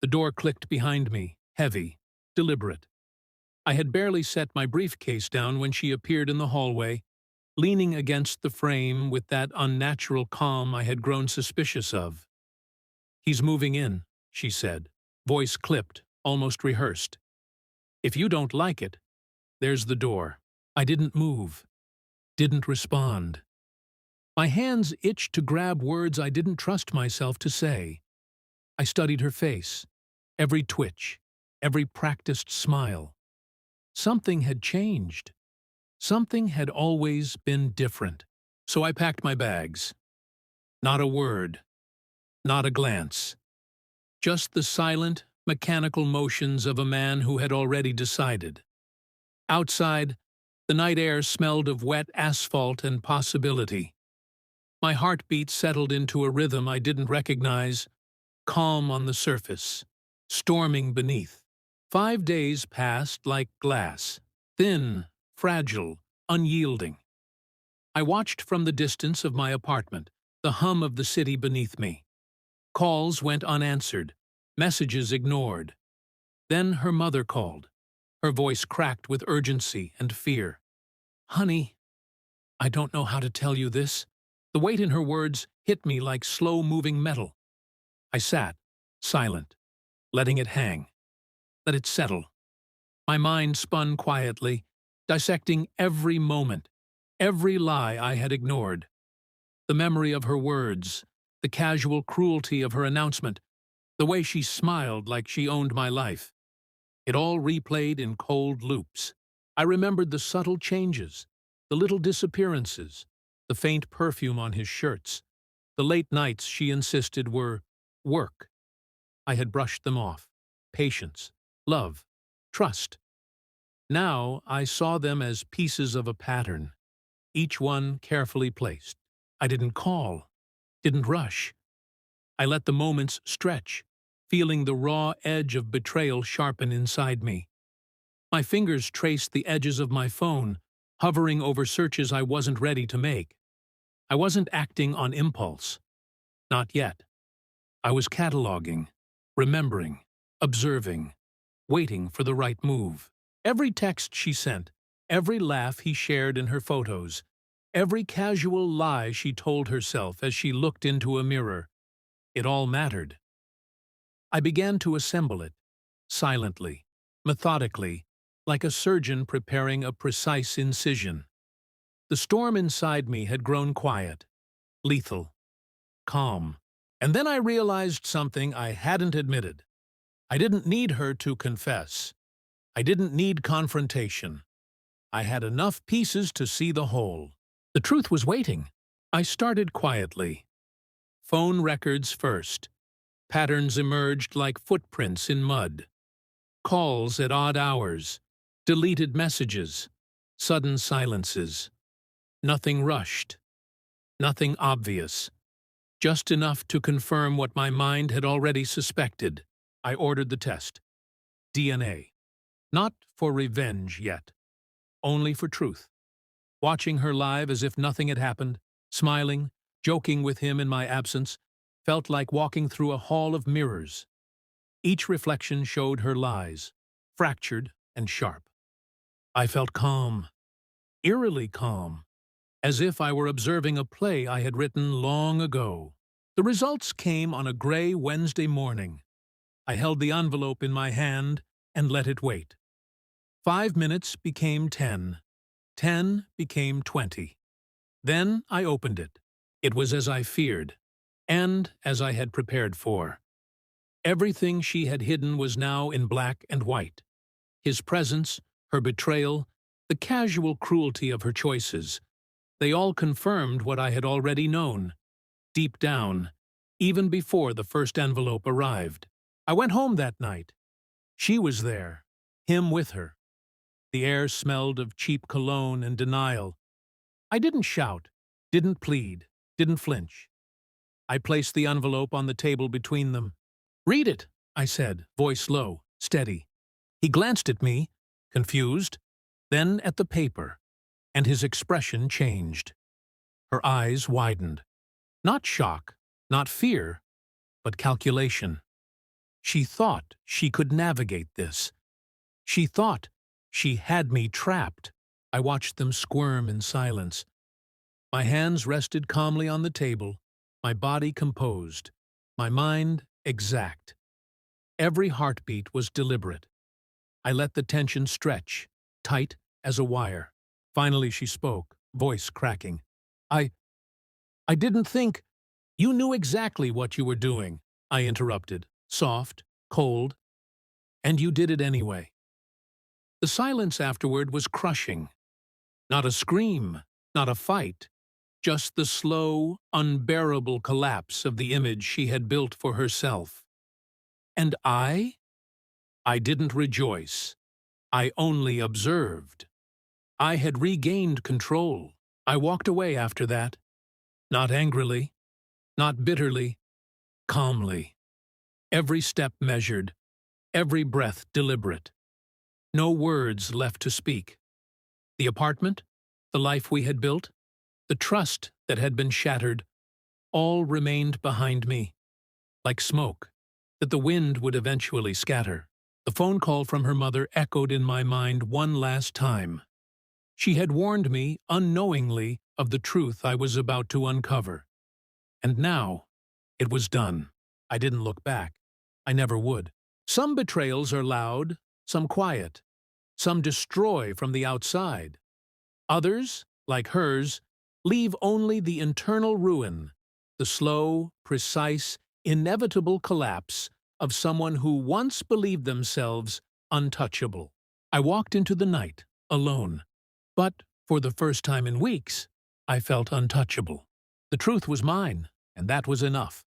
The door clicked behind me, heavy, deliberate. I had barely set my briefcase down when she appeared in the hallway, leaning against the frame with that unnatural calm I had grown suspicious of. "He's moving in," she said, voice clipped, almost rehearsed. "If you don't like it, there's the door." I didn't move, didn't respond. My hands itched to grab words I didn't trust myself to say. I studied her face, every twitch, every practiced smile. Something had changed. Something had always been different. So I packed my bags. Not a word, not a glance. Just the silent, mechanical motions of a man who had already decided. Outside, the night air smelled of wet asphalt and possibility. My heartbeat settled into a rhythm I didn't recognize, calm on the surface, storming beneath. 5 days passed like glass, thin, fragile, unyielding. I watched from the distance of my apartment, the hum of the city beneath me. Calls went unanswered, messages ignored. Then her mother called, her voice cracked with urgency and fear. "Honey, I don't know how to tell you this." The weight in her words hit me like slow-moving metal. I sat, silent, letting it hang. Let it settle. My mind spun quietly, dissecting every moment, every lie I had ignored. The memory of her words, the casual cruelty of her announcement, the way she smiled like she owned my life. It all replayed in cold loops. I remembered the subtle changes, the little disappearances, the faint perfume on his shirts, the late nights she insisted were work. I had brushed them off. Patience, love, trust. Now I saw them as pieces of a pattern, each one carefully placed. I didn't call, didn't rush. I let the moments stretch, feeling the raw edge of betrayal sharpen inside me. My fingers traced the edges of my phone, hovering over searches I wasn't ready to make. I wasn't acting on impulse. Not yet. I was cataloging, remembering, observing, waiting for the right move. Every text she sent, every laugh he shared in her photos, every casual lie she told herself as she looked into a mirror, it all mattered. I began to assemble it, silently, methodically, like a surgeon preparing a precise incision. The storm inside me had grown quiet, lethal, calm. And then I realized something I hadn't admitted. I didn't need her to confess. I didn't need confrontation. I had enough pieces to see the whole. The truth was waiting. I started quietly. Phone records first. Patterns emerged like footprints in mud. Calls at odd hours. Deleted messages. Sudden silences. Nothing rushed. Nothing obvious. Just enough to confirm what my mind had already suspected. I ordered the test. DNA. Not for revenge yet. Only for truth. Watching her live as if nothing had happened, smiling, joking with him in my absence, felt like walking through a hall of mirrors. Each reflection showed her lies, fractured and sharp. I felt calm, eerily calm, as if I were observing a play I had written long ago. The results came on a gray Wednesday morning. I held the envelope in my hand and let it wait. 5 minutes became 10. 10 became 20. Then I opened it. It was as I feared, and as I had prepared for. Everything she had hidden was now in black and white. His presence, her betrayal, the casual cruelty of her choices. They all confirmed what I had already known. Deep down, even before the first envelope arrived. I went home that night. She was there, him with her. The air smelled of cheap cologne and denial. I didn't shout, didn't plead, didn't flinch. I placed the envelope on the table between them. "Read it," I said, voice low, steady. He glanced at me, confused, then at the paper, and his expression changed. Her eyes widened. Not shock, not fear, but calculation. She thought she could navigate this. She thought she had me trapped. I watched them squirm in silence. My hands rested calmly on the table, my body composed, my mind exact. Every heartbeat was deliberate. I let the tension stretch, tight as a wire. Finally she spoke, voice cracking. I didn't think you knew exactly what you were doing, I interrupted, soft, cold, and you did it anyway. The silence afterward was crushing. Not a scream, not a fight, just the slow, unbearable collapse of the image she had built for herself. And I didn't rejoice. I only observed. I had regained control. I walked away after that. Not angrily, not bitterly, calmly. Every step measured, every breath deliberate. No words left to speak. The apartment, the life we had built, the trust that had been shattered, all remained behind me, like smoke that the wind would eventually scatter. The phone call from her mother echoed in my mind one last time. She had warned me unknowingly of the truth I was about to uncover. And now, it was done. I didn't look back. I never would. Some betrayals are loud, some quiet. Some destroy from the outside. Others, like hers, leave only the internal ruin, the slow, precise, inevitable collapse of someone who once believed themselves untouchable. I walked into the night, alone. But, for the first time in weeks, I felt untouchable. The truth was mine, and that was enough.